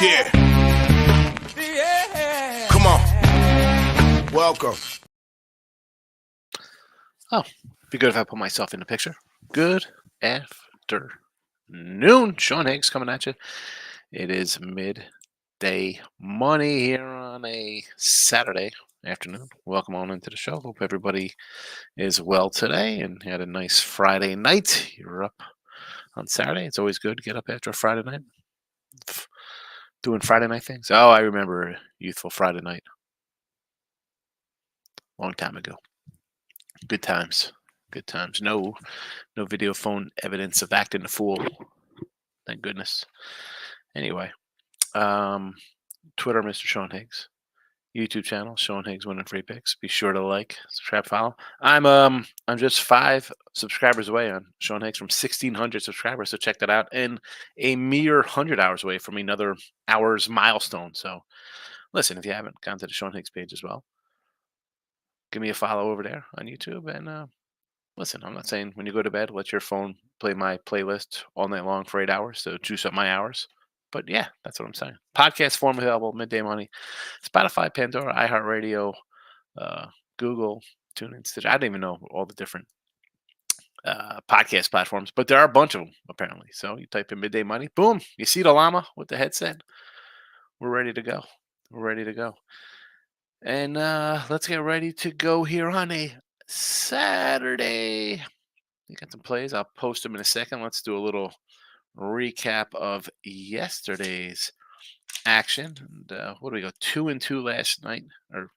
Yeah. Come on. Welcome. Oh, be good if I put myself in the picture. Good afternoon. Sean Higgs coming at you. It is midday money here on a Saturday afternoon. Welcome on into the show. Hope everybody is well today and had a nice Friday night. You're up on Saturday. It's always good to get up after a Friday night. Doing Friday night things. Oh, I remember a youthful Friday night. Long time ago. Good times. Good times. No video phone evidence of acting a fool. Thank goodness. Anyway, Twitter, Mr. Sean Higgs. YouTube channel, Sean Higgs winning free picks. Be sure to like, subscribe, follow. I'm just 5 subscribers away on Sean Higgs from 1,600 subscribers. So check that out. And a mere 100 hours away from another hours milestone. So listen, if you haven't gone to the Sean Higgs page as well, give me a follow over there on YouTube. And listen, I'm not saying when you go to bed, let your phone play my playlist all night long for 8 hours to juice up my hours. But yeah, that's what I'm saying. Podcast form available, Midday Money, Spotify, Pandora, iHeartRadio, Google, TuneIn, Stitcher. I don't even know all the different podcast platforms, but there are a bunch of them apparently. So you type in Midday Money, boom, you see the llama with the headset. We're ready to go. We're ready to go. And let's get ready to go here on a Saturday. You got some plays. I'll post them in a second. Let's do a little recap of yesterday's action. And what do we go? 2-2 last night or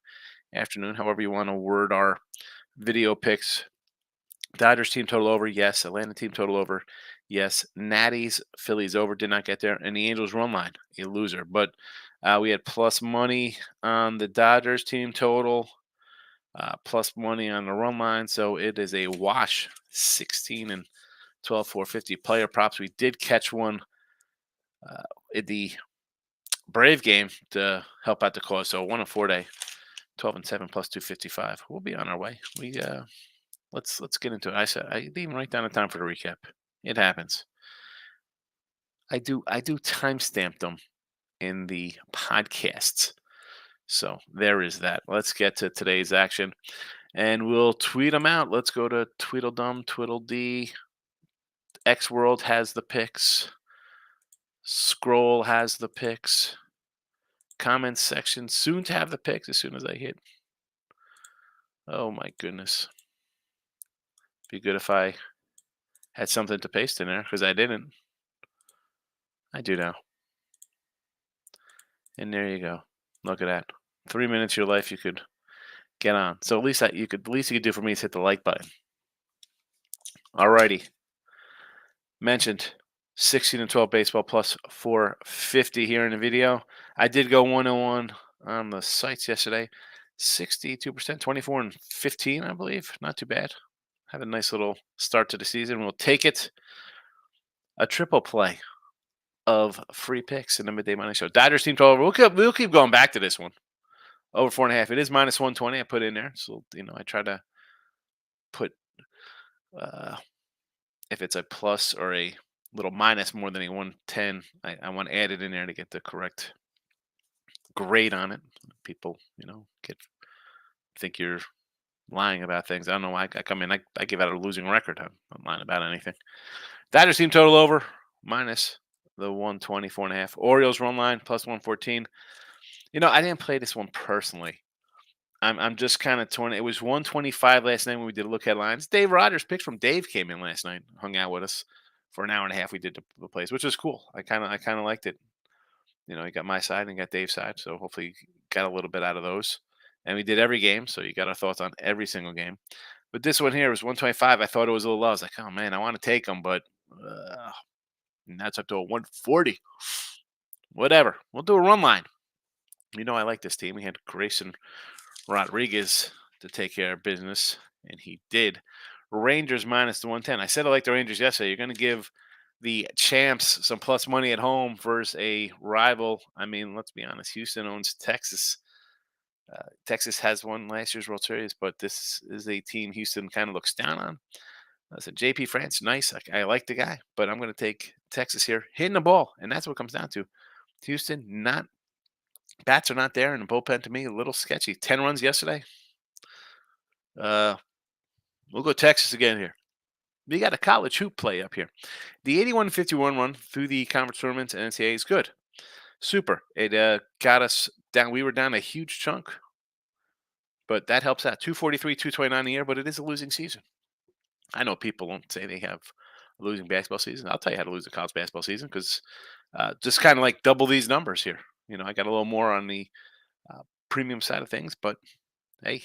afternoon, however you want to word our video picks. Dodgers team total over, yes. Atlanta team total over, yes. Natty's Phillies over, did not get there. And the Angels run line, a loser. But we had plus money on the Dodgers team total, plus money on the run line. So it is a wash, 16 and 12, 450 player props. We did catch one in the Brave game to help out the cause. So 1 and 4 day, 12 and 7 plus 255. We'll be on our way. We let's get into it. I didn't even write down the time for the recap. It happens. I do timestamp them in the podcasts. So there is that. Let's get to today's action, and we'll tweet them out. Let's go to Tweedledum, Tweedledee. X World has the picks. Scroll has the picks. Comments section soon to have the picks as soon as I hit. Oh my goodness. Be good if I had something to paste in there because I didn't. I do now. And there you go. Look at that. 3 minutes of your life you could get on. So at least you could do for me is hit the like button. Alrighty. Mentioned 16 and 12 baseball plus 450 here in the video. I did go 1-1 on the sites yesterday. 62%, 24 and 15, I believe. Not too bad. Have a nice little start to the season. We'll take it. A triple play of free picks in the Midday Money Show. Dodgers team total. We'll keep going back to this one. Over 4.5. It is minus 120. I put in there. So, I try to put if it's a plus or a little minus more than a 110, I want to add it in there to get the correct grade on it. People, think you're lying about things. I don't know why I come in. I give out a losing record. I'm not lying about anything. Dodgers team total over, minus the 124.5. Orioles run line, plus 114. I didn't play this one personally. I'm just kind of torn. It was 125 last night when we did a look at lines. Dave Rogers picks from Dave came in last night, hung out with us for an hour and a half. We did the plays, which was cool. I kind of liked it. He got my side and got Dave's side, so hopefully you got a little bit out of those. And we did every game, so you got our thoughts on every single game. But this one here was 125. I thought it was a little low. I was like, oh man, I want to take them, but that's up to a 140. Whatever. We'll do a run line. I like this team. We had Grayson Rodriguez to take care of business, and he did. Rangers minus the 110. I said I like the Rangers yesterday. You're going to give the champs some plus money at home versus a rival. I mean, let's be honest. Houston owns Texas. Texas has won last year's World Series, but this is a team Houston kind of looks down on. I said, JP France, nice. I like the guy, but I'm going to take Texas here, hitting the ball, and that's what it comes down to. Houston, not bats are not there, and the bullpen to me a little sketchy. 10 runs yesterday. Uh, we'll go Texas again here. We got a college hoop play up here. The 81-51 run through the conference tournaments and NCAA is good. Super. It got us down. We were down a huge chunk, but that helps out. 243, 229 a year, but it is a losing season. I know people won't say they have a losing basketball season. I'll tell you how to lose a college basketball season because just kind of like double these numbers here. I got a little more on the uh, premium side of things, but hey,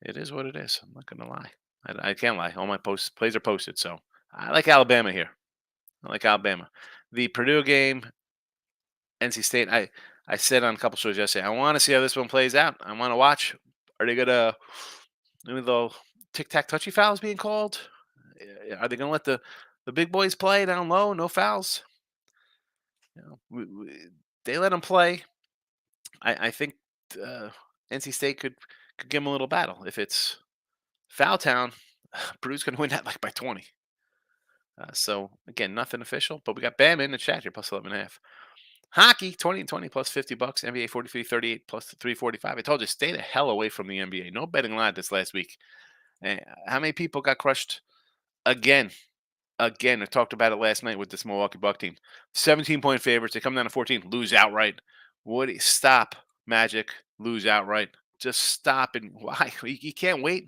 it is what it is. I'm not going to lie. I can't lie. All my plays are posted. So I like Alabama here. I like Alabama. The Purdue game, NC State. I said on a couple shows yesterday, I want to see how this one plays out. I want to watch. Are they gonna maybe the tic tac touchy fouls being called? Are they gonna let the big boys play down low? No fouls. They let them play. I think NC State could give them a little battle. If it's foul town, Purdue's gonna win that like by 20. So again, nothing official, but we got Bam in the chat here plus 11.5. Hockey, 20 plus $50. NBA 43-38 plus 345. I told you, stay the hell away from the NBA. No betting line this last week. How many people got crushed again? Again, I talked about it last night with this Milwaukee Buck team. 17-point favorites. They come down to 14, lose outright. Stop, Magic, lose outright. Just stop. And why? You can't wait.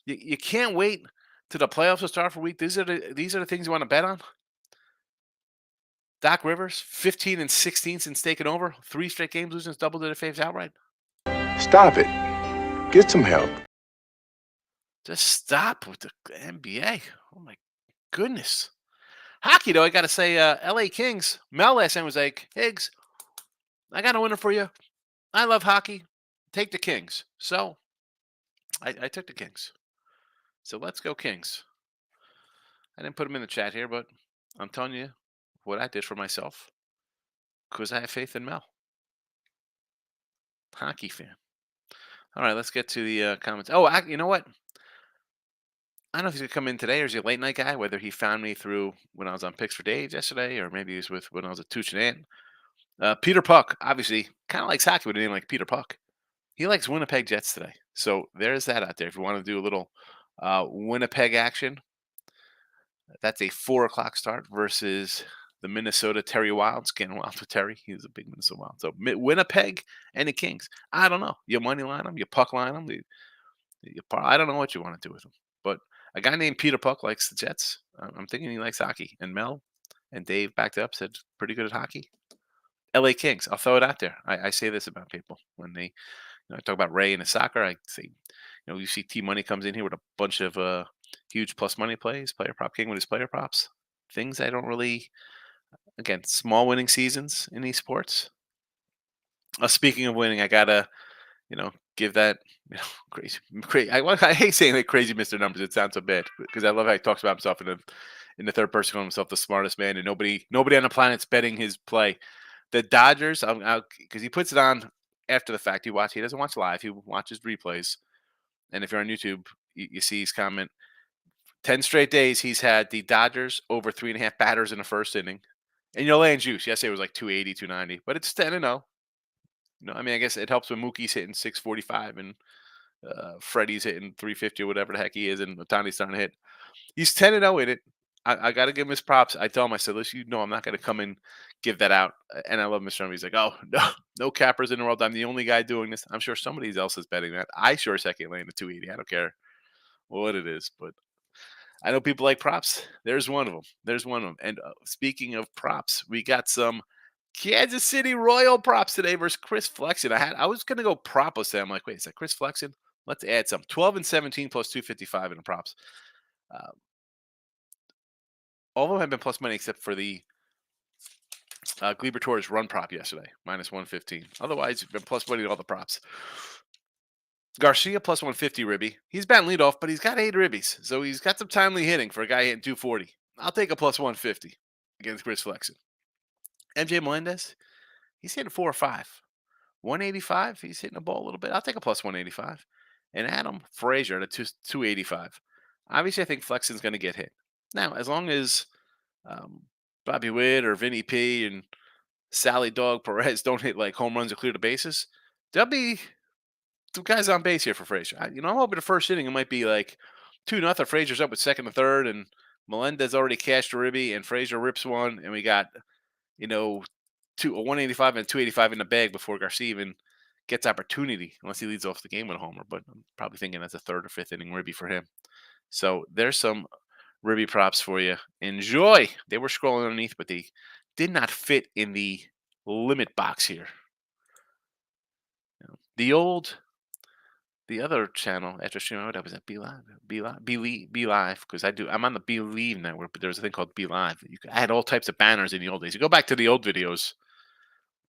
You can't wait till the playoffs will start for a week. These are the things you want to bet on. Doc Rivers, 15 and 16 since taking over. 3 straight games losing his double-digit faves outright. Stop it. Get some help. Just stop with the NBA. Oh, my goodness. Hockey, though, I got to say, LA Kings. Mel last time was like, Higgs, I got a winner for you. I love hockey. Take the Kings. So I took the Kings. So let's go Kings. I didn't put them in the chat here, but I'm telling you what I did for myself because I have faith in Mel. Hockey fan. All right, let's get to the comments. Oh, you know what? I don't know if he's going to come in today or is he a late night guy, whether he found me through when I was on Picks for Days yesterday or maybe he's with when I was at Tooch and Ant. Peter Puck, obviously, kind of likes hockey with a name like Peter Puck. He likes Winnipeg Jets today. So there's that out there. If you want to do a little Winnipeg action, that's a 4 o'clock start versus the Minnesota Terry Wilds. Getting wild with Terry. He's a big Minnesota Wild. So Winnipeg and the Kings. I don't know. You money line them, you puck line them. I don't know what you want to do with them. But a guy named Peter Puck likes the Jets. I'm thinking he likes hockey. And Mel and Dave backed up, said pretty good at hockey. LA Kings. I'll throw it out there. I say this about people when they I talk about Ray and his soccer. I say, you see T Money comes in here with a bunch of huge plus money plays, player prop king with his player props. Things I don't really, again, small winning seasons in these sports. Speaking of winning, I gotta, give that, crazy. I hate saying that crazy Mr. Numbers. It sounds so bad because I love how he talks about himself in the third person, calling himself the smartest man, and nobody on the planet's betting his play. The Dodgers, because he puts it on after the fact. He doesn't watch live. He watches replays. And if you're on YouTube, you see his comment. 10 straight days he's had the Dodgers over 3.5 batters in the first inning. And you're laying juice. Yesterday it was like 280, 290, but it's 10-0. I guess it helps when Mookie's hitting 645 and Freddie's hitting 350 or whatever the heck he is, and Otani's starting to hit. He's 10-0 in it. I got to give him his props. I tell him, I said, listen, I'm not going to come and give that out. And I love Mr. Trump. He's like, oh, no cappers in the world. I'm the only guy doing this. I'm sure somebody else is betting that. I sure as heck ain't laying the 280. I don't care what it is. But I know people like props. There's one of them. And speaking of props, we got some Kansas City Royal props today versus Chris Flexen. I was going to go propless. I'm like, wait, is that Chris Flexen? Let's add some. 12 and 17 plus 255 in the props. All of them have been plus money except for the Gleber Torres run prop yesterday, minus 115. Otherwise, been plus money to all the props. Garcia plus 150 ribby. He's batting leadoff, but he's got 8 ribbies. So he's got some timely hitting for a guy hitting 240. I'll take a plus 150 against Chris Flexen. MJ Melendez, he's hitting 4 or 5. 185, he's hitting the ball a little bit. I'll take a plus 185. And Adam Frazier at a 285. Obviously, I think Flexen's going to get hit. Now, as long as Bobby Witt or Vinny P and Sally Dog Perez don't hit like home runs or clear the bases, there'll be two guys on base here for Frazier. I'm hoping the first inning it might be like 2-0. Frazier's up with second and third, and Melendez already cashed a ribby, and Frazier rips one, and we got you know a 185 and a 285 in the bag before Garcia even gets opportunity, unless he leads off the game with a homer. But I'm probably thinking that's a third or fifth inning ribby for him. So there's some ribby props for you. Enjoy. They were scrolling underneath, but they did not fit in the limit box here. The old, the other channel after streaming, what was that? Be Live, Be Live, because I'm on the Believe network, but there's a thing called Be Live. I had all types of banners in the old days. You go back to the old videos,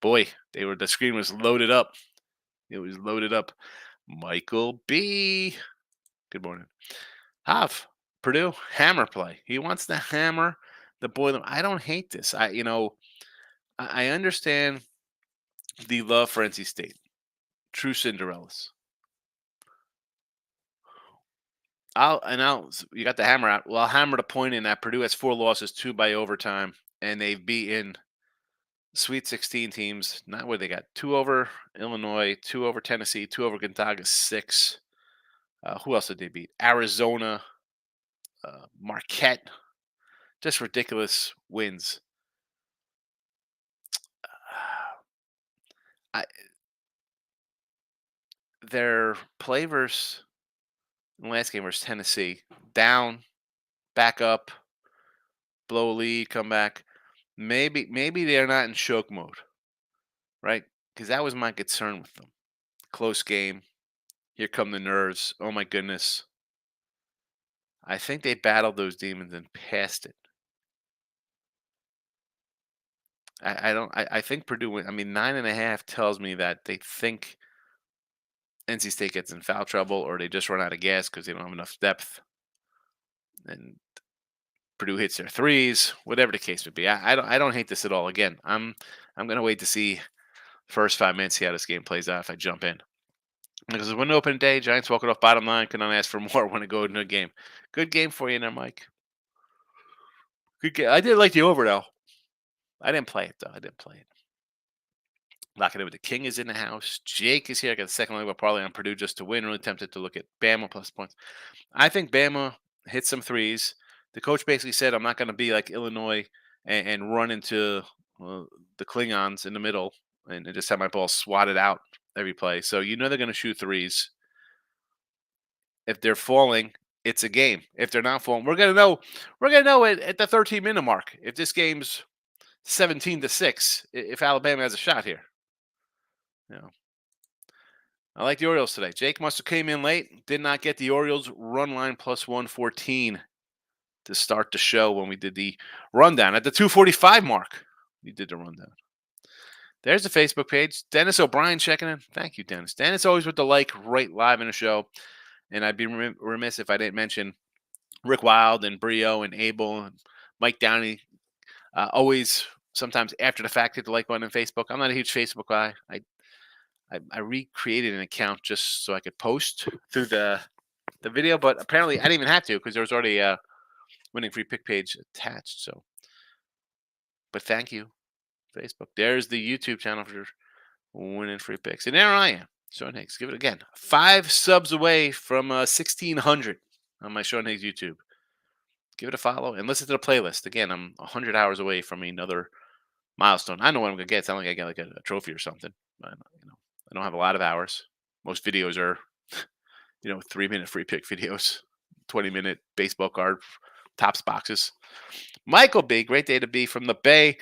boy, the screen was loaded up. It was loaded up. Michael B. Good morning. Purdue hammer play. He wants to hammer the boiler. I don't hate this. I understand the love for NC State. True Cinderellas. You got the hammer out. Well, I'll hammer the point in that Purdue has 4 losses, 2 by overtime, and they've beaten Sweet 16 teams. Not where they got 2 over Illinois, 2 over Tennessee, 2 over Gonzaga, 6. Who else did they beat? Arizona, Marquette. Just ridiculous wins. Their play versus last game versus Tennessee, down, back up, blow a lead, come back. Maybe they're not in choke mode, right? Because that was my concern with them. Close game. Here come the nerves. Oh my goodness. I think they battled those demons and passed it. I think Purdue. I mean, 9.5 tells me that they think NC State gets in foul trouble, or they just run out of gas because they don't have enough depth, and Purdue hits their threes. Whatever the case would be, I don't hate this at all. Again, I'm gonna wait to see first 5 minutes, see how this game plays out if I jump in. Because it was an open day, Giants walking off bottom line, could not ask for more when it go into a game. Good game for you there, Mike. Good game. I did like the over though. I didn't play it though. I didn't play it. Locking in with the King is in the house. Jake is here. I got the second leg of parlay on Purdue just to win. Really tempted to look at Bama plus points. I think Bama hit some threes. The coach basically said, I'm not going to be like Illinois and run into the Klingons in the middle and just have my ball swatted out every play. So they're going to shoot threes. If they're falling, it's a game. If they're not falling, we're going to know. We're going to know at the 13-minute mark if this game's 17-6. If Alabama has a shot here. I like the Orioles today. Jake must have came in late. Did not get the Orioles run line plus 114 to start the show when we did the rundown. At the 2:45 mark, we did the rundown. There's the Facebook page. Dennis O'Brien checking in. Thank you, Dennis. Dennis always with the like right live in the show. And I'd be remiss if I didn't mention Rick Wild and Brio and Abel and Mike Downey. Always, sometimes after the fact, hit the like button on Facebook. I'm not a huge Facebook guy. I recreated an account just so I could post through the video, but apparently I didn't even have to because there was already a winning free pick page attached. So, but thank you, Facebook. There's the YouTube channel for winning free picks, and there I am, Sean Higgs. Give it again. 5 subs away from 1,600 on my Sean Higgs YouTube. Give it a follow and listen to the playlist. Again, I'm 100 hours away from another milestone. I know what I'm gonna get. It's not like I get like a trophy or something. But, I don't have a lot of hours. Most videos are, 3-minute free pick videos, 20-minute baseball card tops boxes. Michael B, great day to be from the Bay.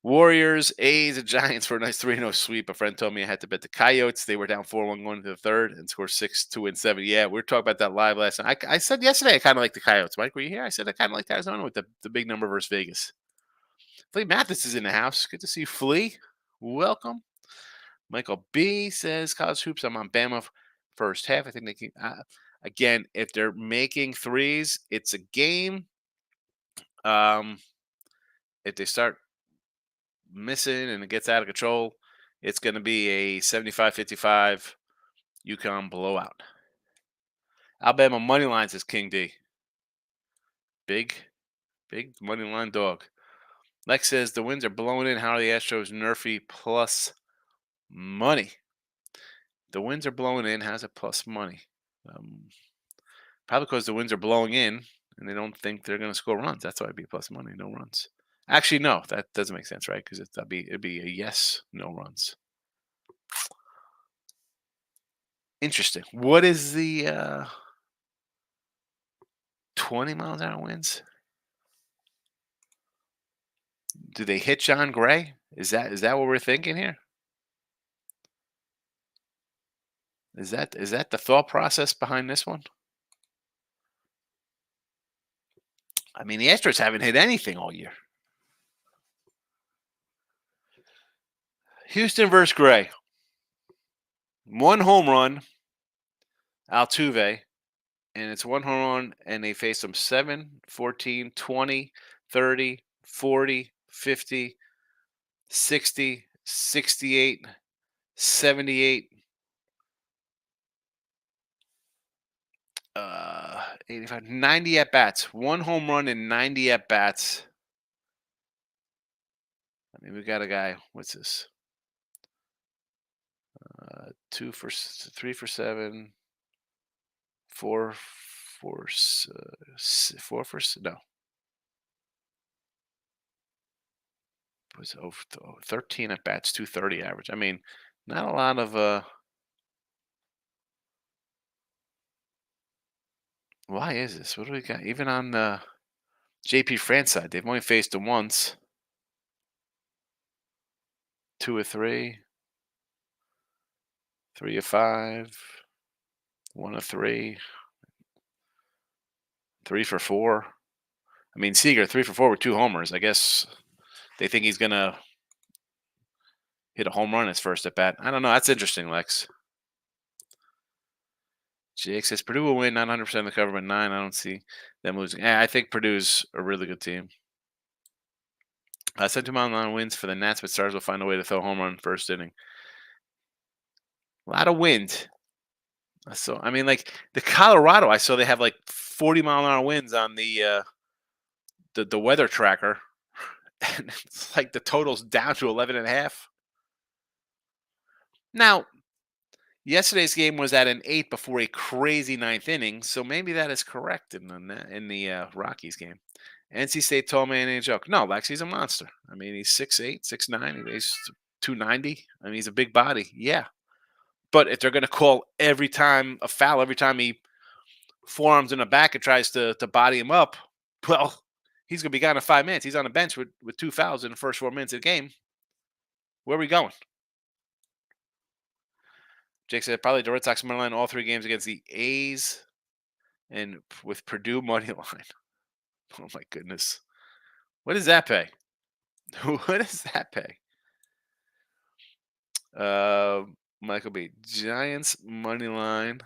Warriors, A's, and Giants for a nice 3-0 sweep. A friend told me I had to bet the Coyotes. They were down 4-1 going into the third and scored 6-2 and 7. Yeah, we were talking about that live last night. I said yesterday I kind of like the Coyotes. Mike, were you here? I said I kind of like Arizona with the big number versus Vegas. Flea Mathis is in the house. Good to see you, Flea. Welcome. Michael B says college hoops. I'm on Bama first half. I think they can. Again, if they're making threes, it's a game. If they start missing and it gets out of control, it's going to be a 75-55 UConn blowout. Alabama money lines is King D. Big money line dog. Lex says the winds are blowing in. How are the Astros nerfy plus money? The winds are blowing in. How's it plus money? Probably because the winds are blowing in and they don't think they're going to score runs. That's why it'd be plus money, no runs. Actually, no, that doesn't make sense, right? Because it'd be a yes, no runs. Interesting. What is the 20 miles an hour winds? Do they hit John Gray? Is that what we're thinking here? Is that the thought process behind this one? I mean, the Astros haven't hit anything all year. Houston versus Gray. 1 home run, Altuve, and it's 1 home run, and they face them 7, 14, 20, 30, 40, 50, 60, 68, 78, 85, 90 at bats. 1 home run and 90 at bats. I mean, we got a guy. What's this? 3 for 7, 4 for 4 for no. It was 13 at bats, 230 average. I mean, not a lot of. Why is this? What do we got? Even on the JP France side, they've only faced him once. 2 or 3. 3 or 5. 1 or 3. 3 for 4. I mean, Seager 3 for 4 with 2 homers. I guess they think he's gonna hit a home run his first at bat. I don't know. That's interesting, Lex. Jake says Purdue will win, not 100% of the cover, but 9. I don't see them losing. I think Purdue's a really good team. 7 mile an hour wins for the Nats, but Stars will find a way to throw a home run first inning. A lot of wind. So I mean, like the Colorado, I saw they have like 40 mile an hour winds on the weather tracker, and it's like the total's down to 11.5. Now, yesterday's game was at an 8 before a crazy 9th inning, so maybe that is correct in the Rockies game. NC State tall man ain't a joke. No, Lex, he's a monster. I mean, he's 6'8", 6'9", he weighs 290. I mean, he's a big body. Yeah. But if they're going to call every time a foul, every time he forearms in the back and tries to body him up, well, he's going to be gone in 5 minutes. He's on the bench with 2 fouls in the first 4 minutes of the game. Where are we going? Jake said probably the Red Sox money line all 3 games against the A's and with Purdue money line. Oh, my goodness. What does that pay? What does that pay? Michael B. Giants money line.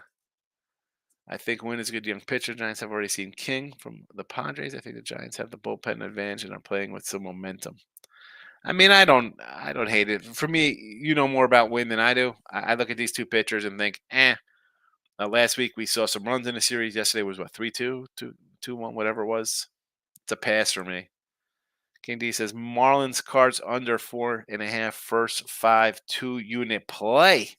I think Wynn is a good young pitcher. Giants have already seen King from the Padres. I think the Giants have the bullpen advantage and are playing with some momentum. I mean, I don't hate it. For me, you know more about Wynn than I do. I look at these 2 pitchers and think, last week we saw some runs in the series. Yesterday was what, 3-2, 2-1, whatever it was. It's a pass for me. King D says Marlins Cards under 4.5 first 5 2-unit play.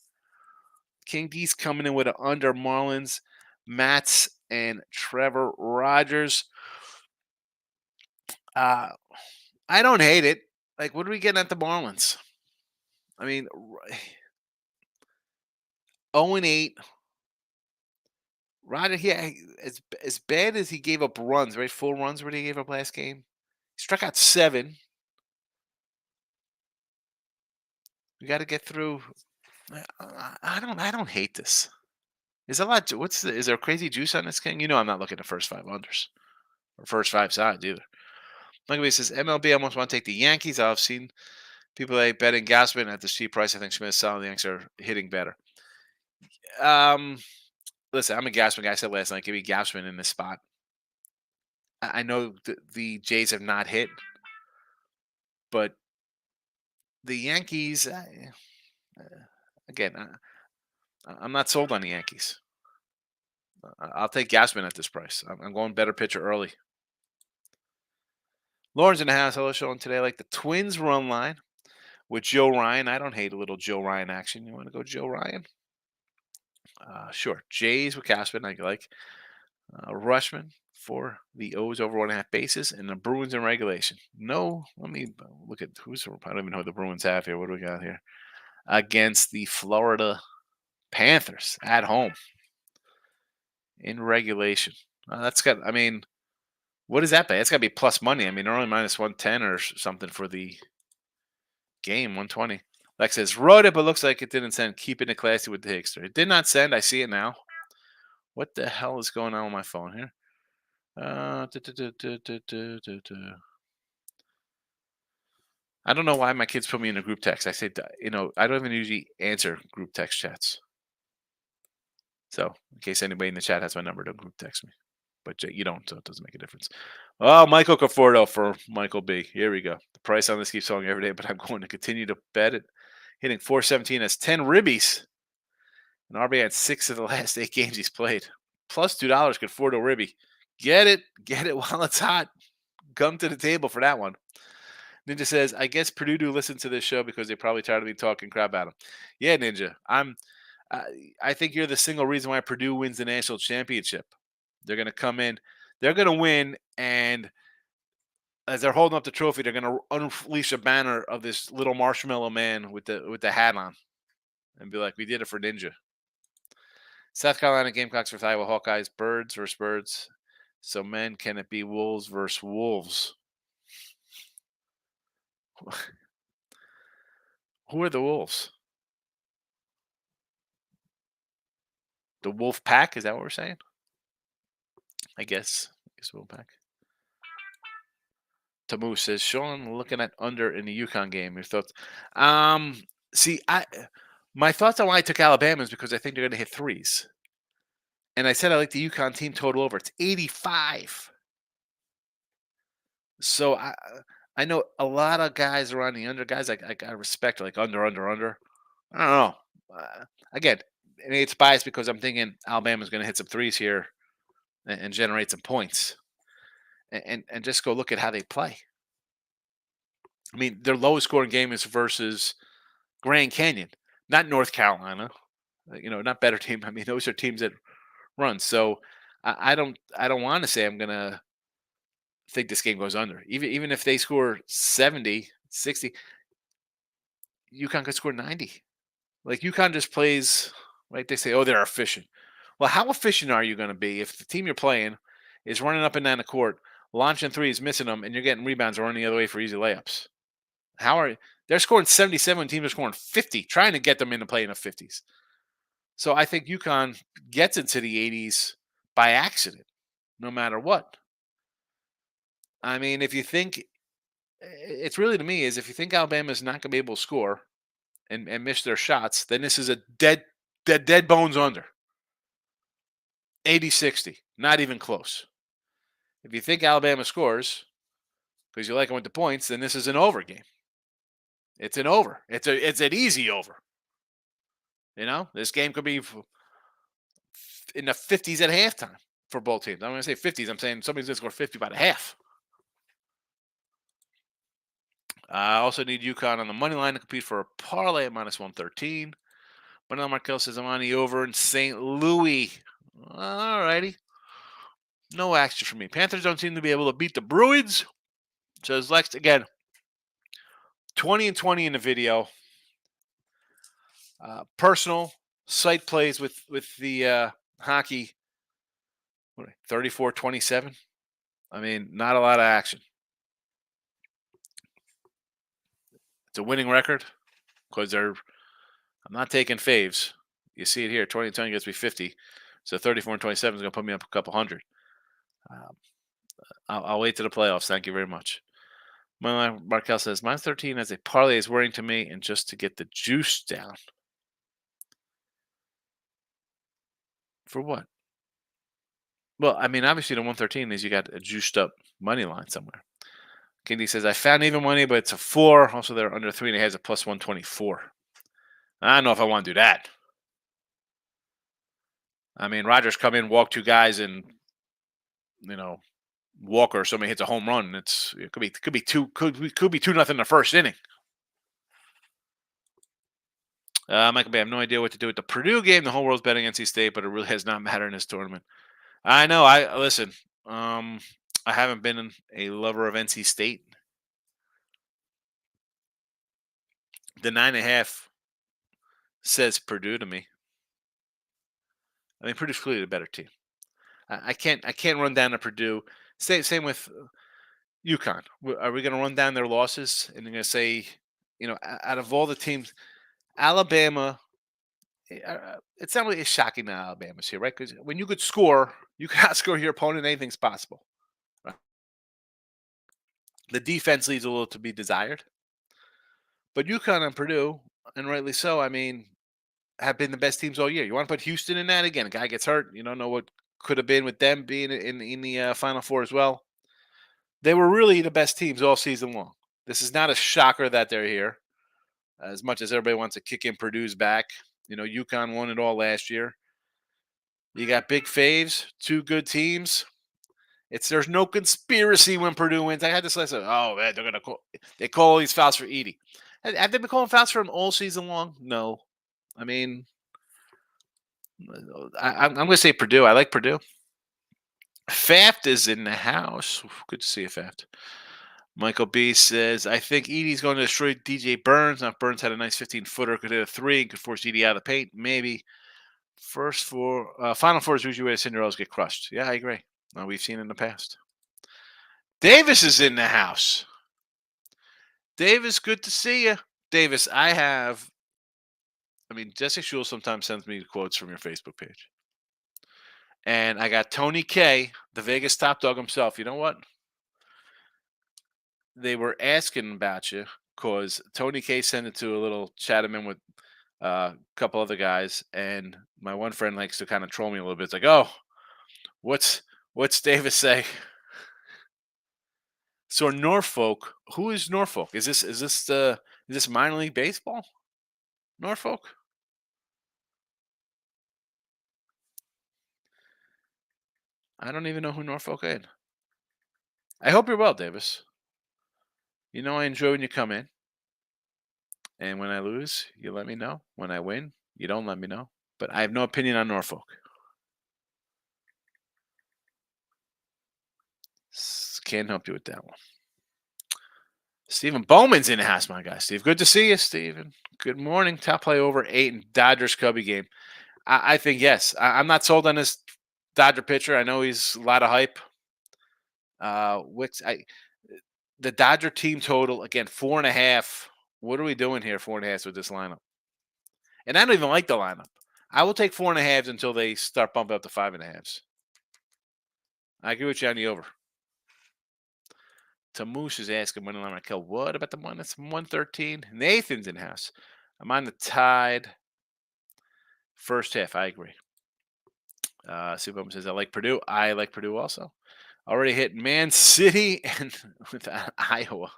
King D's coming in with an under Marlins, Mats and Trevor Rogers. I don't hate it. Like, what are we getting at the Marlins? I mean, 0-8. Roger, yeah, as bad as he gave up runs, right? 4 runs where he gave up last game. He struck out 7. We got to get through. I don't hate this. Is a lot. Is there crazy juice on this, King? You know, I'm not looking at first 5 unders or first 5 sides either. Like says MLB almost want to take the Yankees. I've seen people like betting Gausman at the cheap price. I think Smith, Sal, and the Yankees are hitting better. Listen, I'm a Gausman guy. I said last night, give me Gausman in this spot. I know the Jays have not hit, but the Yankees, again, I'm not sold on the Yankees. I'll take Gausman at this price. I'm going better pitcher early. Lauren's in the house. Hello, showing today. I like the Twins run line with Joe Ryan. I don't hate a little Joe Ryan action. You want to go Joe Ryan? Sure. Jays with Caspin, I like. Rushman for the O's over 1.5 bases, and the Bruins in regulation. No, let me look at who's. I don't even know who the Bruins have here. What do we got here? Against the Florida Panthers at home in regulation. That's got, I mean, what is that pay? It's got to be plus money. I mean, they're only minus 110 or something for the game, 120. Lex says, wrote it, but looks like it didn't send. Keeping it classy with the Higgs. It did not send. I see it now. What the hell is going on with my phone here? I don't know why my kids put me in a group text. I said, I don't even usually answer group text chats. So, in case anybody in the chat has my number, don't group text me. But you don't, so it doesn't make a difference. Oh, Michael Conforto for Michael B. Here we go. The price on this keeps falling every day, but I'm going to continue to bet it. Hitting 417 has 10 ribbies. And RB had 6 of the last 8 games he's played. Plus $2, Conforto ribby. Get it while it's hot. Come to the table for that one. Ninja says, I guess Purdue do listen to this show because they're probably tired of me talking crap at them. Yeah, Ninja. I think you're the single reason why Purdue wins the national championship. They're going to come in. They're going to win, and as they're holding up the trophy, they're going to unleash a banner of this little marshmallow man with the hat on and be like, we did it for Ninja. South Carolina Gamecocks versus Iowa Hawkeyes. Birds versus birds. So, men, can it be wolves versus wolves? Who are the wolves? The wolf pack? Is that what we're saying? I guess wolf pack. Tamu says, Sean, looking at under in the UConn game. Your thoughts? My thoughts on why I took Alabama is because I think they're going to hit threes. And I said I like the UConn team total over. It's 85. So I know a lot of guys around the under. Guys I respect, like under. I don't know. Again, it's biased because I'm thinking Alabama's going to hit some threes here and generate some points. And just go look at how they play. I mean, their lowest scoring game is versus Grand Canyon, not North Carolina. Not better team. I mean, those are teams that run. So I don't want to say I'm gonna think this game goes under. Even if they score 70, 60, UConn could score 90. Like UConn just plays, right? They say, oh, they're efficient. Well, how efficient are you going to be if the team you're playing is running up and down the court, launching threes, missing them, and you're getting rebounds or running the other way for easy layups? They're scoring 77, teams are scoring 50, trying to get them into play in the 50s. So I think UConn gets into the 80s by accident, no matter what. I mean, if you think, it's really to me is if you think Alabama is not going to be able to score and miss their shots, then this is a dead bones under. 80-60, not even close. If you think Alabama scores because you like them with the points, then this is an over game. It's an over. It's an easy over. This game could be in the 50s at halftime for both teams. I'm going to say 50s. I'm saying somebody's going to score 50 by the half. I also need UConn on the money line to compete for a parlay at minus 113. But now Markel says I'm on the over in St. Louis. All righty. No action for me. Panthers don't seem to be able to beat the Bruins. Says Lex again. 20-20 in the video. Personal site plays with the hockey. 34-27. I mean, not a lot of action. It's a winning record because I'm not taking faves. You see it here. 20-20 gets me 50. So 34-27 is going to put me up a couple hundred. I'll wait to the playoffs. Thank you very much. Markel says, minus 13 as a parlay is worrying to me and just to get the juice down. For what? Well, I mean, obviously the 113 is you got a juiced up money line somewhere. Kindy says, I found even money, but it's a 4. Also, they're under 3 and it has a plus 124. I don't know if I want to do that. I mean, Rodgers come in, walk 2 guys, and, Walker or somebody hits a home run. It could be 2-0 in the first inning. Michael Bay, I have no idea what to do with the Purdue game. The whole world's betting NC State, but it really has not mattered in this tournament. I know. I listen. I haven't been a lover of NC State. The 9.5 says Purdue to me. I mean, Purdue's clearly the better team. I can't run down to Purdue. Same with UConn. Are we going to run down their losses and you're going to say, out of all the teams, Alabama? It's not really shocking that Alabama's here, right? Because when you could score, you can outscore your opponent. Anything's possible. Right? The defense leaves a little to be desired. But UConn and Purdue, and rightly so, I mean, have been the best teams all year. You want to put Houston in that again? A guy gets hurt. You don't know what could have been with them being in the Final Four as well. They were really the best teams all season long. This is not a shocker that they're here. As much as everybody wants to kick in Purdue's back, UConn won it all last year. You got big faves, two good teams. There's no conspiracy when Purdue wins. I had this last. Oh man, they call all these fouls for Edey. Have they been calling fouls for him all season long? No. I mean, I'm going to say Purdue. I like Purdue. Faft is in the house. Good to see you, Faft. Michael B says, I think Edey's going to destroy DJ Burns. Now, Burns had a nice 15-footer, could hit a 3, could force Edey out of the paint. Maybe. Final Four is usually where the Cinderellas get crushed. Yeah, I agree. We've seen in the past. Davis is in the house. Davis, good to see you. Davis, Jesse Schul sometimes sends me quotes from your Facebook page. And I got Tony K, the Vegas top dog himself. You know what? They were asking about you because Tony K sent it to a little chat him in with a couple other guys. And my one friend likes to kind of troll me a little bit. It's like, oh, what's Davis say? So Norfolk, who is Norfolk? Is this minor league baseball? Norfolk? I don't even know who Norfolk is. I hope you're well, Davis. I enjoy when you come in. And when I lose, you let me know. When I win, you don't let me know. But I have no opinion on Norfolk. Can't help you with that one. Stephen Bowman's in the house, my guy. Steve, good to see you, Stephen. Good morning. Top play over 8 in Dodgers Cubby game. I think yes. I'm not sold on this Dodger pitcher. I know he's a lot of hype. The Dodger team total again 4.5. What are we doing here? 4.5 with this lineup, and I don't even like the lineup. I will take 4.5 until they start bumping up to 5.5. I agree with you on the over. Tamush is asking when I'm kill. What about the one that's 113? Nathan's in house. I'm on the Tide. First half, I agree. Superman says I like Purdue. I like Purdue also. Already hit Man City and with Iowa.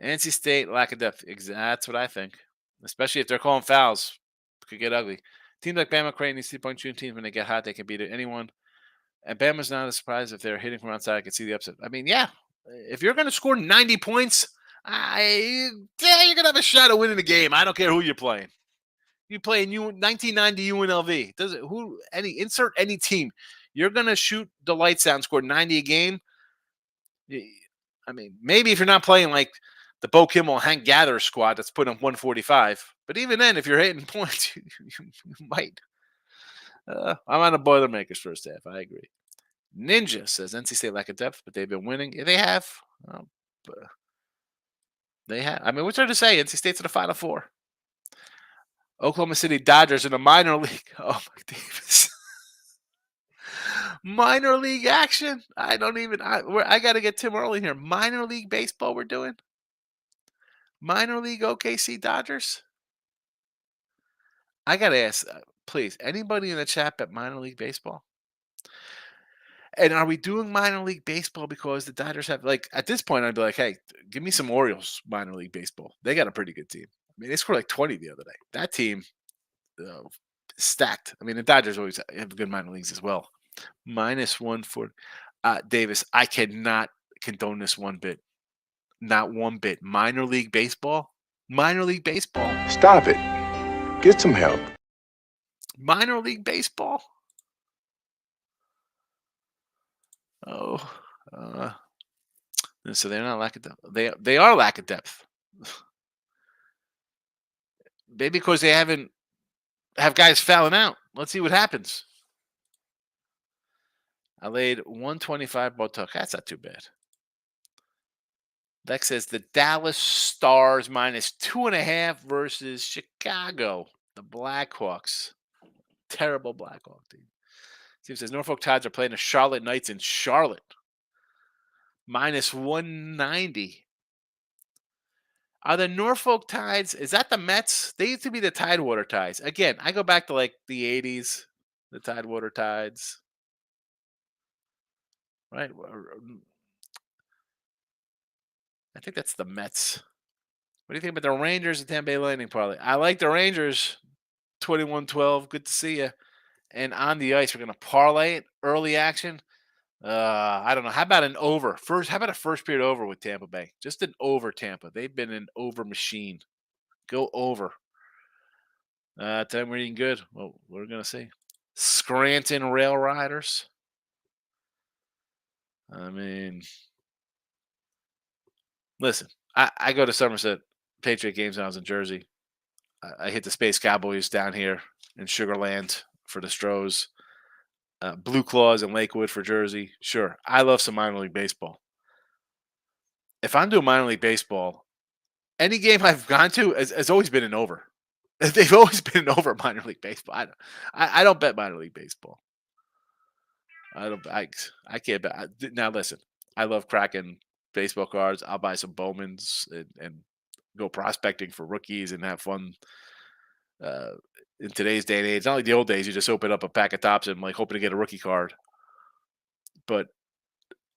NC State, lack of depth. That's what I think. Especially if they're calling fouls. It could get ugly. Teams like Bama, Creighton, these 3-point shooting teams, when they get hot, they can beat anyone. And Bama's not a surprise if they're hitting from outside. I can see the upset. I mean, yeah. If you're going to score 90 points, you're going to have a shot at winning the game. I don't care who you're playing. You play in 1990 UNLV. Insert any team. You're going to shoot the lights out and score 90 a game. I mean, maybe if you're not playing like the Bo Kimmel Hank Gather squad that's putting up 145. But even then, if you're hitting points, you might. I'm on the Boilermakers first half. I agree. Ninja says NC State lack of depth, but they've been winning. Yeah, they have. They have. I mean, what's there to say? NC State's in the Final Four. Oklahoma City Dodgers in a minor league. Oh, my Davis. Minor league action. I got to get Tim early here. Minor league baseball we're doing. Minor league OKC Dodgers. I got to ask, please, anybody in the chat bet minor league baseball? And are we doing minor league baseball because the Dodgers have, at this point, I'd be like, hey, give me some Orioles minor league baseball. They got a pretty good team. I mean, they scored like 20 the other day. That team stacked. I mean, the Dodgers always have good minor leagues as well. -140. Davis, I cannot condone this one bit. Not one bit. Minor league baseball. Minor league baseball. Stop it. Get some help. Minor league baseball. Oh, so they're not lack of depth. They are lack of depth. Maybe because they haven't have guys fouling out. Let's see what happens. I laid 125 Botuck. That's not too bad. Lex says the Dallas Stars -2.5 versus Chicago, the Blackhawks. Terrible Blackhawk team. Steve says Norfolk Tides are playing the Charlotte Knights in Charlotte. -190. Are the Norfolk Tides, is that the Mets? They used to be the Tidewater Tides. Again, I go back to like the 80s, the Tidewater Tides. Right? I think that's the Mets. What do you think about the Rangers and Tampa Bay Lightning parlay? I like the Rangers. 21-12. Good to see you. And on the ice, we're going to parlay it. Early action. I don't know. How about an over? How about a first period over with Tampa Bay? Just an over Tampa. They've been an over machine. Go over. Today we're eating good. Well, we're going to see. Scranton Rail Riders. I mean, listen, I go to Somerset Patriot games when I was in Jersey. I hit the Space Cowboys down here in Sugarland for the Stros. Blue Claws in Lakewood for Jersey. Sure, I love some minor league baseball. If I'm doing minor league baseball, any game I've gone to has always been an over. They've always been an over minor league baseball. I don't bet minor league baseball. I can't bet. Now listen, I love cracking baseball cards. I'll buy some Bowmans and go prospecting for rookies and have fun. In today's day and age, not like the old days, you just open up a pack of tops and like hoping to get a rookie card. But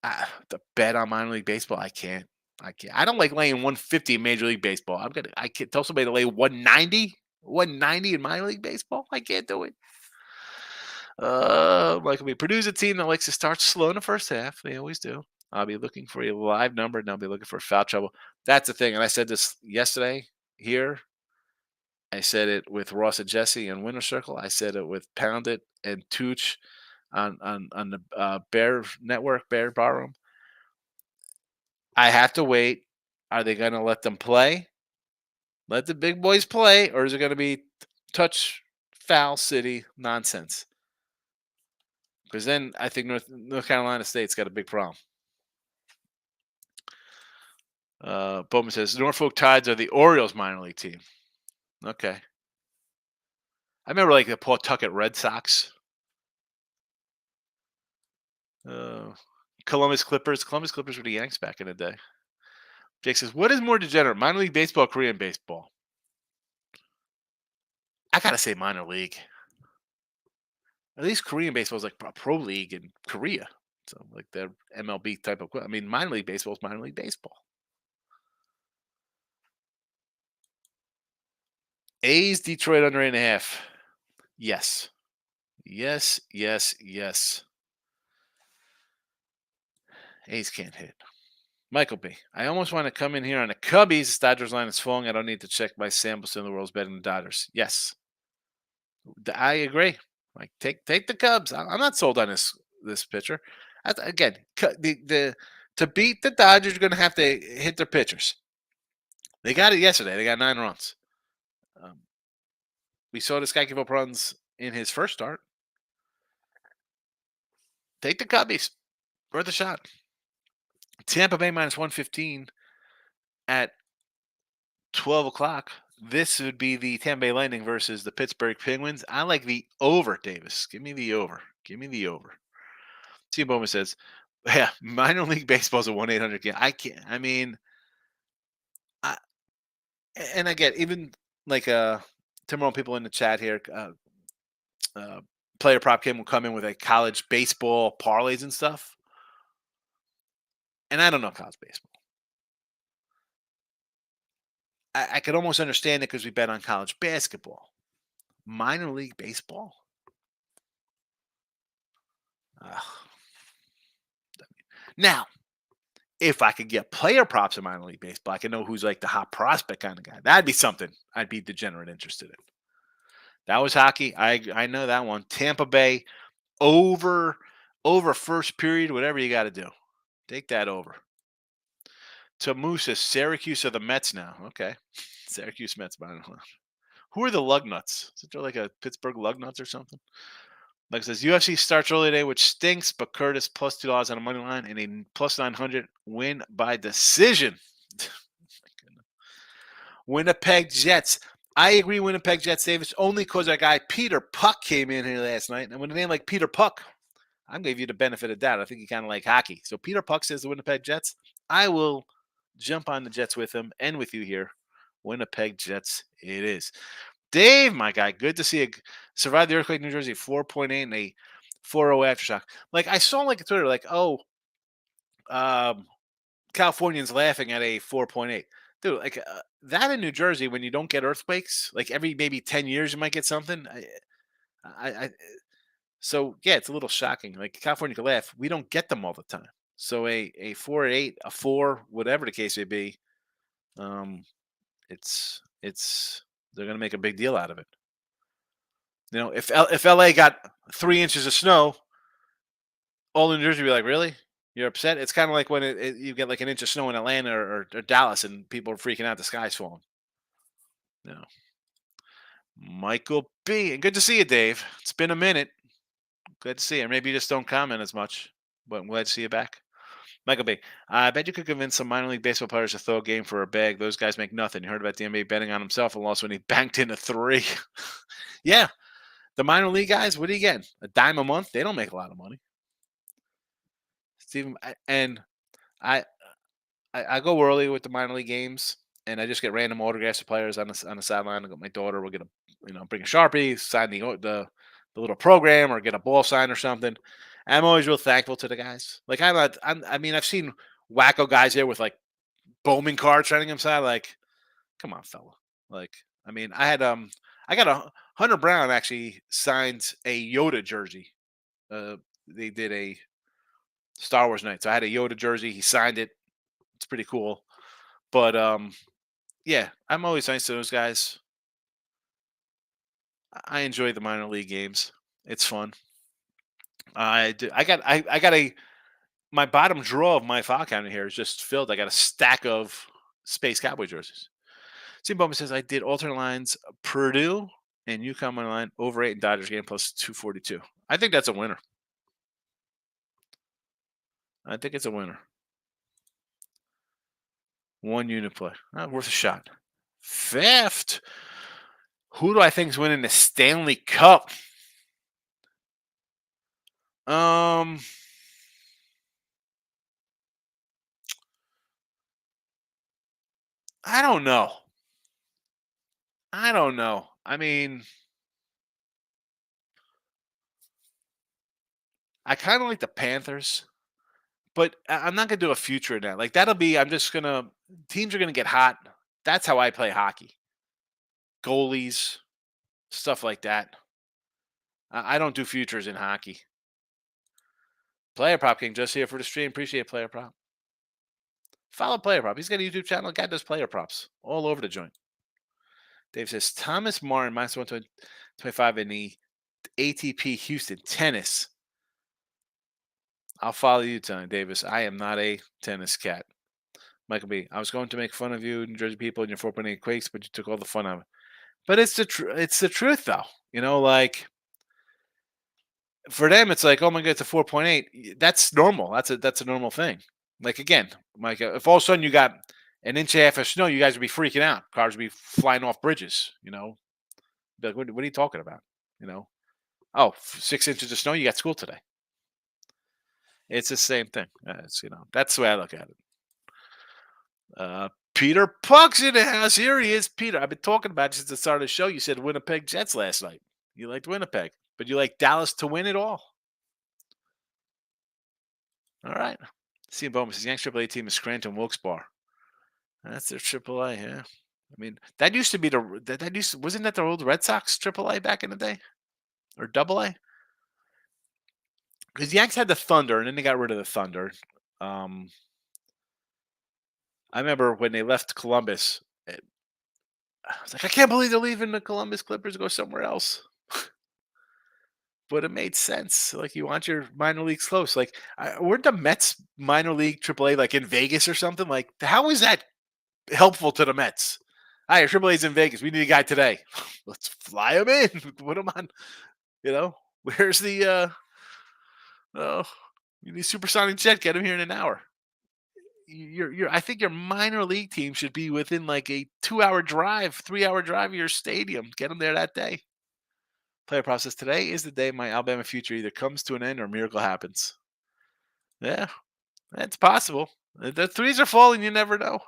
the bet on minor league baseball, I can't. I don't like laying 150 in Major League Baseball. I can't tell somebody to lay 190 in minor league baseball. I can't do it. Purdue's a team that likes to start slow in the first half. They always do. I'll be looking for a live number, and I'll be looking for foul trouble. That's the thing. And I said this yesterday here. I said it with Ross and Jesse and Winner Circle. I said it with Pound It and Tooch on the Bear Network, Bear Barroom. I have to wait. Are they going to let them play? Let the big boys play, or is it going to be touch foul city nonsense? Because then I think North Carolina State's got a big problem. Bowman says Norfolk Tides are the Orioles minor league team. Okay. I remember like the Pawtucket Red Sox. Columbus Clippers. Columbus Clippers were the Yanks back in the day. Jake says, what is more degenerate, minor league baseball or Korean baseball? I got to say minor league. At least Korean baseball is like a pro league in Korea. So like the MLB type of, I mean, minor league baseball is minor league baseball. A's Detroit under 8.5. Yes. Yes, yes, yes. A's can't hit. Michael B. I almost want to come in here on the Cubbies. Dodgers line is falling. I don't need to check my samples in the world's better than the Dodgers. Yes. I agree. Like take the Cubs. I'm not sold on this pitcher. Again, to beat the Dodgers, you're going to have to hit their pitchers. They got it yesterday. They got 9 runs. We saw this guy give up runs in his first start. Take the Cubbies. Worth a shot. Tampa Bay -115 at 12 o'clock. This would be the Tampa Bay Lightning versus the Pittsburgh Penguins. I like the over, Davis. Give me the over. Give me the over. Steve Bowman says, yeah, minor league baseball is a 1-800 game. I can't. I mean, and I get even like tomorrow people in the chat here, Player Prop Kim will come in with a college baseball parlays and stuff. And I don't know college baseball. I could almost understand it because we bet on college basketball. Minor league baseball? Now, if I could get player props in minor league baseball, I can know who's like the hot prospect kind of guy. That'd be something I'd be degenerate interested in. That was hockey. I know that one. Tampa Bay over first period, whatever you got to do. Take that over. Tamusa, Syracuse are the Mets now. Okay. Syracuse Mets. I don't know. Who are the Lugnuts? Is it like a Pittsburgh Lugnuts or something? Like it says, UFC starts early today, which stinks, but Curtis plus $2 on a money line and a plus 900 win by decision. Winnipeg Jets. I agree, Winnipeg Jets, Davis, only because our guy Peter Puck came in here last night. And with a name like Peter Puck, I'm going to give you the benefit of doubt. I think you kind of like hockey. So Peter Puck says the Winnipeg Jets. I will jump on the Jets with him and with you here. Winnipeg Jets it is. Dave, my guy, good to see you. Survived the earthquake in New Jersey, 4.8 and a 4.0 aftershock. Like, I saw like a Twitter, like, Californians laughing at a 4.8. Dude, like that in New Jersey, when you don't get earthquakes, like every maybe 10 years you might get something. So yeah, it's a little shocking. Like California can laugh, we don't get them all the time. So a 4.8, a 4, whatever the case may be, it's they're gonna make a big deal out of it. You know, if LA got 3 inches of snow, all in New Jersey would be like, really? You're upset? It's kind of like when you get like an inch of snow in Atlanta or Dallas and people are freaking out, the sky's falling. No. Michael B. And good to see you, Dave. It's been a minute. Good to see you. Maybe you just don't comment as much, but I'm glad to see you back. Michael B. I bet you could convince some minor league baseball players to throw a game for a bag. Those guys make nothing. You heard about the NBA betting on himself and lost when he banked in a 3. Yeah. The minor league guys, what do you get? A dime a month? They don't make a lot of money. Stephen, and I go early with the minor league games, and I just get random autographs of players on the sideline. I got my daughter. We'll get bring a Sharpie, sign the little program, or get a ball sign or something. I'm always real thankful to the guys. Like I mean, I've seen wacko guys here with like Bowman cards running inside. Like, come on, fella. Like, I mean, I got a Hunter Brown actually signed a Yoda jersey. They did a Star Wars night, so I had a Yoda jersey. He signed it. It's pretty cool. But yeah, I'm always nice to those guys. I enjoy the minor league games. It's fun. I do. I got my bottom drawer of my file counter here is just filled. I got a stack of Space Cowboy jerseys. Steve Bowman says I did alternate lines Purdue and UConn money line over 8 and Dodgers game plus 242. I think that's a winner. I think it's a winner. 1 unit play. Worth a shot. Fifth. Who do I think is winning the Stanley Cup? I don't know. I mean, I kind of like the Panthers, but I'm not gonna do a future in that. Like that'll be. I'm just gonna. Teams are gonna get hot. That's how I play hockey. Goalies, stuff like that. I don't do futures in hockey. Player Prop King just here for the stream. Appreciate Player Prop. Follow Player Prop. He's got a YouTube channel. Guy does player props all over the joint. Dave says Thomas Martin minus 125 in the ATP Houston tennis. I'll follow you, Tony Davis. I am not a tennis cat. Michael B. I was going to make fun of you, New Jersey people, and your 4.8 quakes, but you took all the fun out of it. But it's the truth, though. You know, like for them, it's like, oh my god, it's a 4.8. That's normal. That's a normal thing. Like again, Mike, if all of a sudden you got an inch and a half of snow, you guys would be freaking out. Cars would be flying off bridges. You know, be like, what are you talking about? You know, 6 inches of snow. You got school today. It's the same thing. That's the way I look at it. Peter Puck's in the house. Here he is, Peter. I've been talking about it since the start of the show. You said Winnipeg Jets last night. You liked Winnipeg, but you like Dallas to win it all. All right. See Bowman says Yanks AAA team is Scranton Wilkes-Barre. That's their AAA, yeah. I mean, that used to be wasn't that the old Red Sox AAA back in the day, or AA? Because Yanks had the Thunder, and then they got rid of the Thunder. Um, I remember when they left Columbus. I was like, I can't believe they're leaving the Columbus Clippers to go somewhere else. But it made sense. Like you want your minor leagues close. Like weren't the Mets minor league AAA like in Vegas or something? Like how is that helpful to the Mets? Hi, AAA's in Vegas. We need a guy today. Let's fly him in. Put him on. You know, where's the oh, you need supersonic jet? Get him here in an hour. I think your minor league team should be within like a 2 hour drive, 3 hour drive of your stadium. Get them there that day. Player process today is the day my Alabama future either comes to an end or a miracle happens. Yeah, that's possible. The threes are falling. You never know.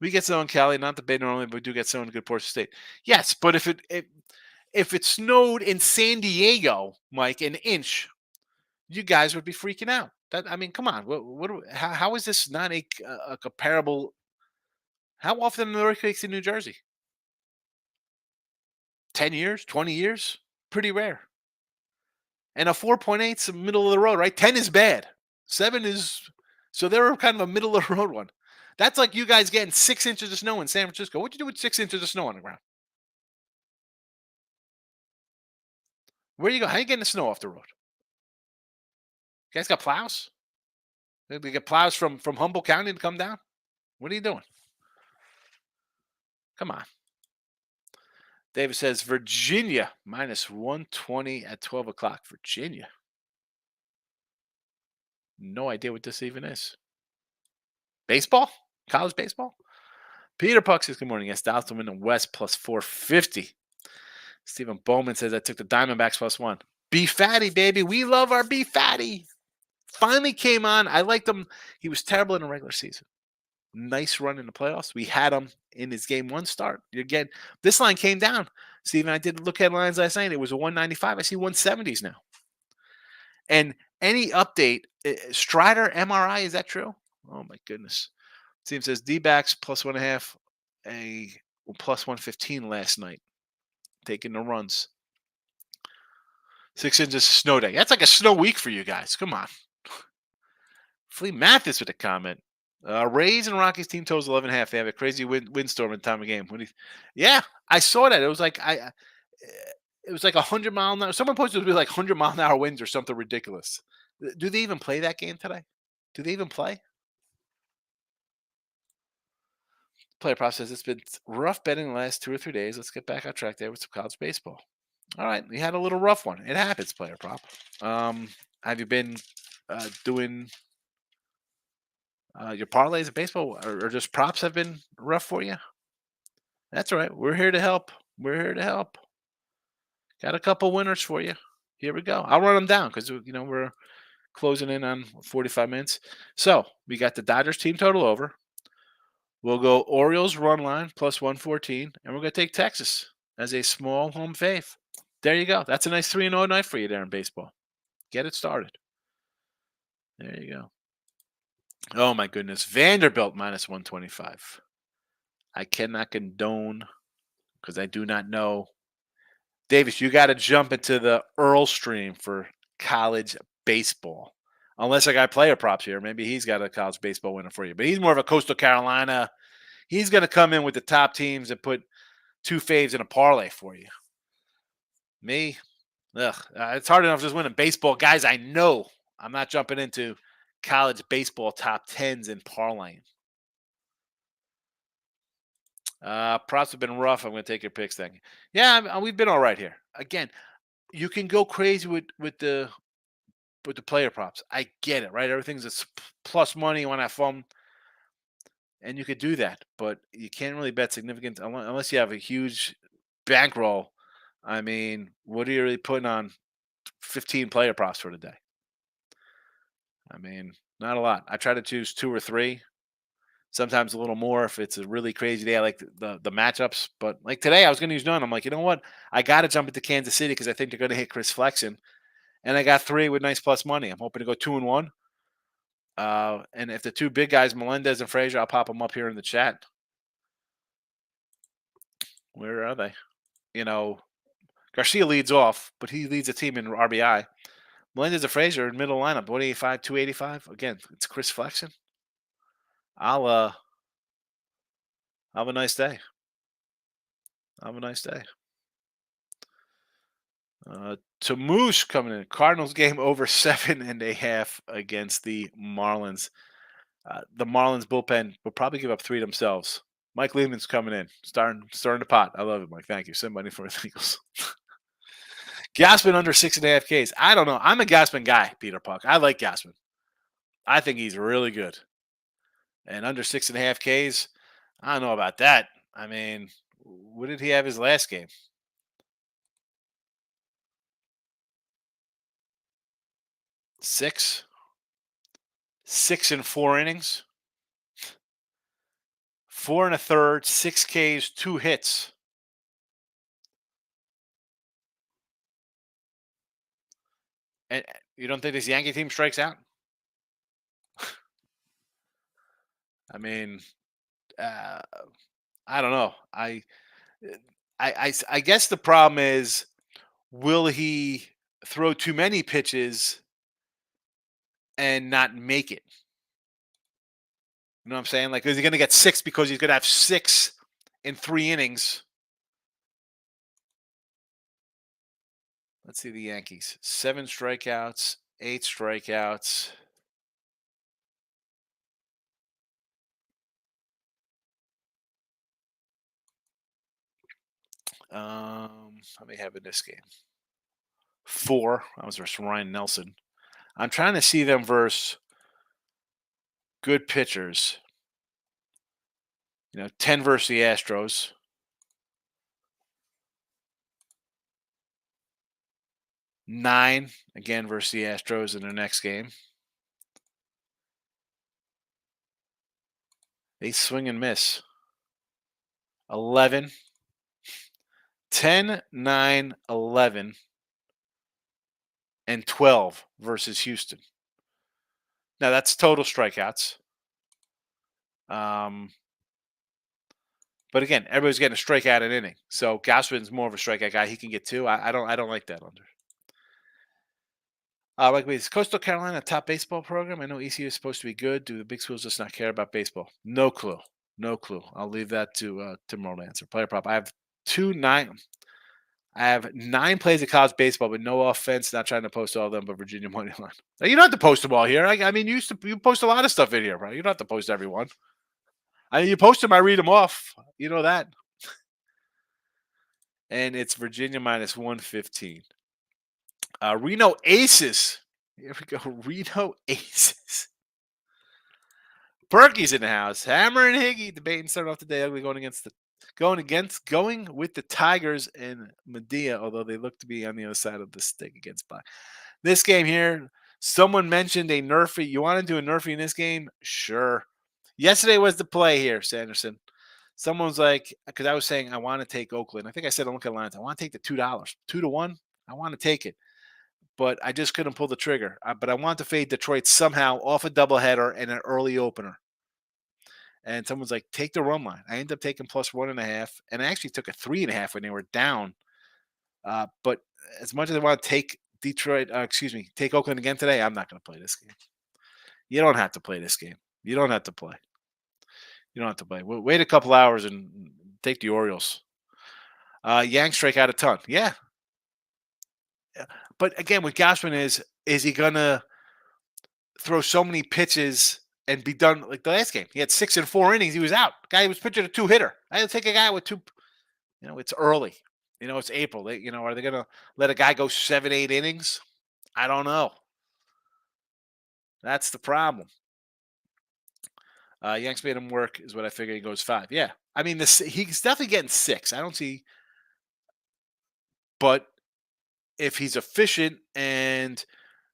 We get so in Cali, not the Bay normally, but we do get so in good portion state. Yes, but if it snowed in San Diego, Mike, an inch, you guys would be freaking out. That I mean, come on. How is this not a comparable? How often are the earthquakes in New Jersey? 10 years, 20 years, pretty rare. And a 4.8 is the middle of the road, right? 10 is bad. 7 is so they were kind of a middle of the road one. That's like you guys getting 6 inches of snow in San Francisco. What'd you do with 6 inches of snow on the ground? Where you go? How you getting the snow off the road? You guys got plows? They get plows from Humboldt County to come down? What are you doing? Come on. David says Virginia minus 120 at 12 o'clock. Virginia. No idea what this even is. Baseball? College baseball? Peter Puck says good morning. Yes, Dallas to win the West plus 450. Stephen Bowman says I took the Diamondbacks plus 1. Beef Fatty, baby. We love our Beef Fatty. Finally came on. I liked him. He was terrible in the regular season. Nice run in the playoffs. We had him in his game 1 start. Again, this line came down. Steven, I did look at lines last night. It was a 195. I see 170s now. And any update, Strider MRI, is that true? Oh my goodness. Team says D-backs plus 1.5, a plus 115 last night. Taking the runs. 6 inches of snow day. That's like a snow week for you guys. Come on. Flea Mathis with a comment. Rays and Rockies team totals 11.5. They have a crazy windstorm in time of game. Yeah, I saw that. It was like it was like 100 mile an hour. Someone posted it would be like 100 mile an hour winds or something ridiculous. Do they even play that game today? Do they even play? Player process. It's been rough betting the last 2 or 3 days. Let's get back on track there with some college baseball. All right, we had a little rough one. It happens, player prop. Have you been doing your parlays of baseball or just props have been rough for you? That's all right. We're here to help. We're here to help. Got a couple winners for you. Here we go. I'll run them down because we're closing in on 45 minutes. So we got the Dodgers team total over. We'll go Orioles run line plus 114, and we're going to take Texas as a small home fave. There you go. That's a nice 3-0 night for you there in baseball. Get it started. There you go. Oh, my goodness. Vanderbilt minus 125. I cannot condone because I do not know. Davis, you got to jump into the Earl stream for college baseball. Unless I got player props here. Maybe he's got a college baseball winner for you. But he's more of a Coastal Carolina. He's going to come in with the top teams and put 2 faves in a parlay for you. Me? It's hard enough just winning baseball. Guys, I know I'm not jumping into college baseball top 10s and parlaying. Props have been rough. I'm going to take your picks then. Yeah, we've been all right here. Again, you can go crazy with the player props. I get it, right? Everything's a plus money. You want to have fun, and you could do that, but you can't really bet significant unless you have a huge bankroll. I mean, what are you really putting on 15 player props for the day? I mean, not a lot. I try to choose 2 or 3. Sometimes a little more if it's a really crazy day. I like the matchups, but like today, I was going to use none. I'm like, you know what? I got to jump into Kansas City because I think they're going to hit Chris Flexen, and I got 3 with nice plus money. I'm hoping to go 2-1. And if the 2 big guys, Melendez and Frazier, I'll pop them up here in the chat. Where are they? Garcia leads off, but he leads a team in RBI. Melendez or Frazier in middle lineup, 185, 285. Again, it's Chris Flexen. I'll have a nice day. Have a nice day. To Moose coming in. Cardinals game over 7.5 against the Marlins. The Marlins bullpen will probably give up 3 themselves. Mike Lehman's coming in, starting the pot. I love it, Mike. Thank you. Send money for the Eagles. Gassman under 6.5 Ks. I don't know. I'm a Gassman guy, Peter Puck. I like Gassman. I think he's really good. And under 6.5 Ks, I don't know about that. I mean, what did he have his last game? 6 and 4 innings. 4 1/3, 6 Ks, 2 hits. And you don't think this Yankee team strikes out? I mean, I don't know. I guess the problem is, will he throw too many pitches and not make it? You know what I'm saying? Like, is he going to get 6 because he's going to have 6 in 3 innings? Let's see the Yankees. 7 strikeouts, 8 strikeouts. How many have in this game? 4. That was versus Ryan Nelson. I'm trying to see them versus good pitchers. 10 versus the Astros. 9 again versus the Astros in their next game. They swing and miss. 11, 10, 9, 11, and 12 versus Houston. Now that's total strikeouts. But again, everybody's getting a strikeout an inning. So Gausman's more of a strikeout guy. He can get 2. I don't like that under. Is Coastal Carolina a top baseball program? I know ECU is supposed to be good. Do the big schools just not care about baseball? No clue. No clue. I'll leave that to Tim Roll to answer. Player prop. I have 9 plays of college baseball, but no offense. Not trying to post all of them, but Virginia money line. Now, you don't have to post them all here. I mean, you post a lot of stuff in here, bro. You don't have to post everyone. You post them, I read them off. You know that. And it's Virginia minus 115. Reno Aces. Here we go. Reno Aces. Berkey's in the house. Hammer and Higgy debating starting off the day ugly going with the Tigers and Medea, although they look to be on the other side of the stick against Black. This game here, someone mentioned a nerfy. You want to do a nerfy in this game? Sure. Yesterday was the play here, Sanderson. Someone's like, because I was saying I want to take Oakland. I think I said on Look at Lines. I want to take the $2. 2-1. I want to take it. But I just couldn't pull the trigger. But I want to fade Detroit somehow off a doubleheader and an early opener. And someone's like, take the run line. I ended up taking plus 1.5. And I actually took a 3.5 when they were down. But as much as I want to take take Oakland again today, I'm not going to play this game. You don't have to play this game. You don't have to play. Wait a couple hours and take the Orioles. Yanks strike out a ton. Yeah. But again, with Gausman is he going to throw so many pitches and be done like the last game? He had 6 and 4 innings. He was out. Guy was pitching a 2-hitter. I had to take a guy with 2. It's early. It's April. Are they going to let a guy go 7, 8 innings? I don't know. That's the problem. Yanks made him work is what I figured. He goes 5. Yeah. I mean, he's definitely getting 6. I don't see. But if he's efficient and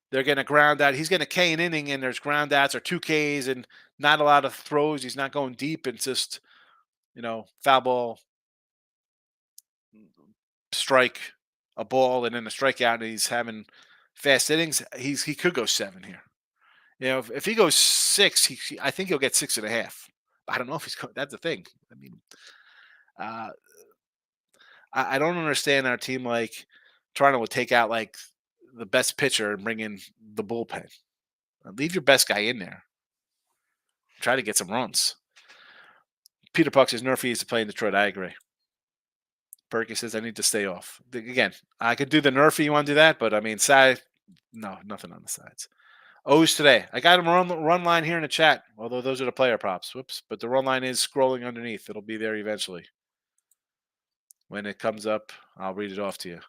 they're going to ground out, he's going to K an inning and there's ground outs or 2 Ks and not a lot of throws. He's not going deep. It's just, foul ball, strike, a ball, and then a strikeout. And he's having fast innings. He could go 7 here. If he goes 6, I think he'll get 6.5. I don't know if he's going. That's the thing. I mean, I don't understand our team trying to take out the best pitcher and bring in the bullpen. Leave your best guy in there. Try to get some runs. Peter Puck says Murphy is to play in Detroit. I agree. Perky says I need to stay off. Again, I could do the Murphy. You want to do that? But I mean, side, no, nothing on the sides. O's today. I got him run line here in the chat, although those are the player props. Whoops. But the run line is scrolling underneath. It'll be there eventually. When it comes up, I'll read it off to you.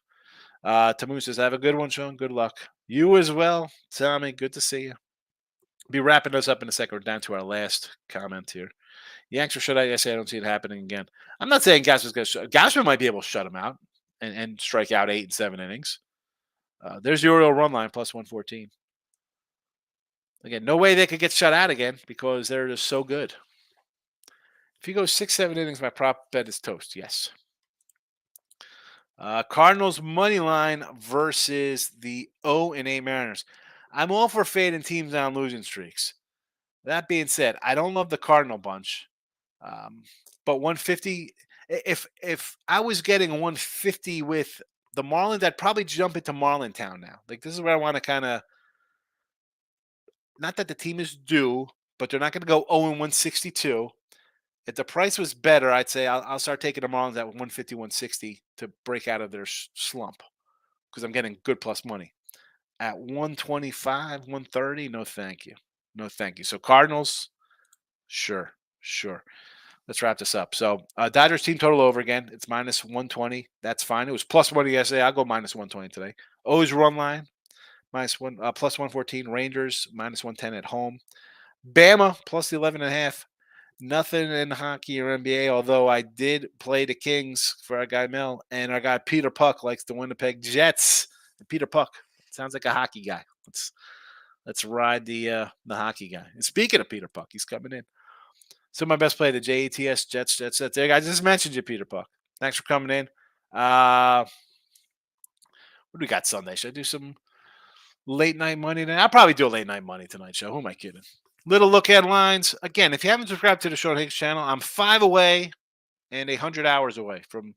Tamu says, have a good one, Sean. Good luck. You as well, Tommy. Good to see you. Be wrapping us up in a second. We're down to our last comment here. Yanks are shut out yesterday. I don't see it happening again. I'm not saying Gausman's going to shut. Gausman might be able to shut him out and strike out 8 and 7 innings. There's the Oriole run line, plus 114. Again, no way they could get shut out again because they're just so good. If he goes 6, 7 innings, my prop bet is toast. Yes. Cardinals money line versus the 0-8 Mariners. I'm all for fading teams on losing streaks. That being said, I don't love the Cardinal bunch. But 150, if I was getting 150 with the Marlins, I'd probably jump into Marlin Town now. Like, this is where I want to kind of, not that the team is due, but they're not going to go 0-162. If the price was better, I'd say I'll start taking the Marlins at 150, 160 to break out of their slump because I'm getting good plus money. At 125, 130, no thank you. No thank you. So Cardinals, sure. Let's wrap this up. So Dodgers team total over again. It's minus 120. That's fine. It was plus money yesterday. I'll go minus 120 today. O's run line, plus 114. Rangers, minus 110 at home. Bama, plus the 11.5. Nothing in hockey or NBA, although I did play the Kings for our guy Mel, and our guy Peter Puck likes the Winnipeg Jets. Peter Puck sounds like a hockey guy. Let's ride the hockey guy. And speaking of Peter Puck, he's coming in. So my best play, the JETS Jets. There, I just mentioned you, Peter Puck. Thanks for coming in. What do we got Sunday? Should I do some late night money tonight? I'll probably do a late night money tonight show. Who am I kidding? Little look at lines. Again, if you haven't subscribed to the Sean Higgs channel, I'm 5 away and 100 hours away from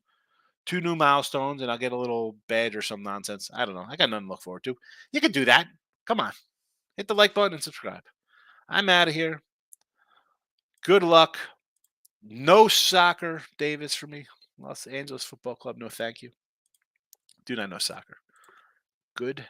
2 new milestones, and I'll get a little badge or some nonsense. I don't know. I got nothing to look forward to. You can do that. Come on. Hit the like button and subscribe. I'm out of here. Good luck. No soccer, Davis, for me. Los Angeles Football Club, no thank you. Do not know soccer. Good